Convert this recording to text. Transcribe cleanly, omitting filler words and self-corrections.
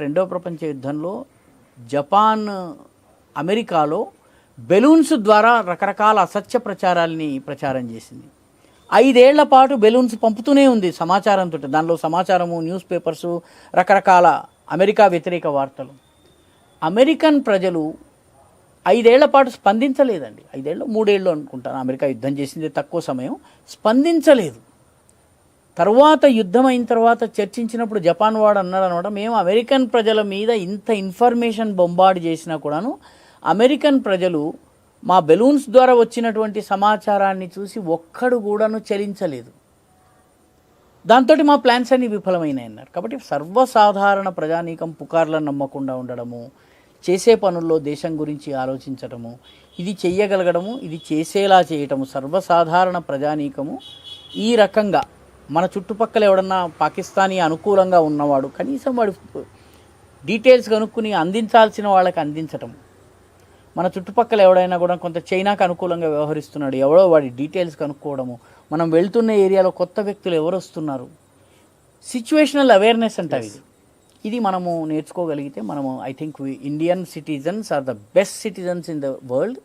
రెండవ ప్రపంచ యుద్ధంలో జపాన్ అమెరికాలో బెలూన్స్ ద్వారా రకరకాల అసత్య ప్రచారం చేసింది. 5 ఏళ్ల పాటు బెలూన్స్ పంపుతూనే ఉంది సమాచారంతో. దానిలో సమాచారము, న్యూస్ పేపర్సు, రకరకాల అమెరికా వ్యతిరేక వార్తలు. అమెరికన్ ప్రజలు 5 ఏళ్ల పాటు స్పందించలేదండి. 5 ఏళ్ళు 3 ఏళ్ళు అనుకుంటాను, అమెరికా యుద్ధం చేసింది తక్కువ సమయం, స్పందించలేదు. తర్వాత యుద్ధం అయిన తర్వాత చర్చించినప్పుడు జపాన్ వాడు అన్నాడు అనమాట, మేము అమెరికన్ ప్రజల మీద ఇంత ఇన్ఫర్మేషన్ బొంబార్డ్ చేసినా కూడాను అమెరికన్ ప్రజలు మా బెలూన్స్ ద్వారా వచ్చినటువంటి సమాచారాన్ని చూసి ఒక్కడు కూడాను చలించలేదు. దాంతో మా ప్లాన్స్ అన్ని విఫలమైనాయి అన్నారు. కాబట్టి సర్వసాధారణ ప్రజానీకం పుకార్లను నమ్మకుండా ఉండడము, చేసే పనుల్లో దేశం గురించి ఆలోచించడము, ఇది చెయ్యగలగడము, ఇది చేసేలా చేయటము, సర్వసాధారణ ప్రజానీకము ఈ రకంగా మన చుట్టుపక్కల ఎవడన్నా పాకిస్తానీ అనుకూలంగా ఉన్నవాడు కనీసం వాడు డీటెయిల్స్ కనుక్కుని అందించాల్సిన వాళ్ళకి అందించటం. మన చుట్టుపక్కల ఎవడైనా కూడా కొంత చైనాకు అనుకూలంగా వ్యవహరిస్తున్నాడు, ఎవడో వాడి డీటెయిల్స్ కనుక్కోవడము, మనం వెళ్తున్న ఏరియాలో కొత్త వ్యక్తులు ఎవరు వస్తున్నారు, సిచ్యువేషనల్ అవేర్నెస్ అంటారు. ఇది మనము నేర్చుకోగలిగితే మనము I think Indian citizens are the best citizens in the world.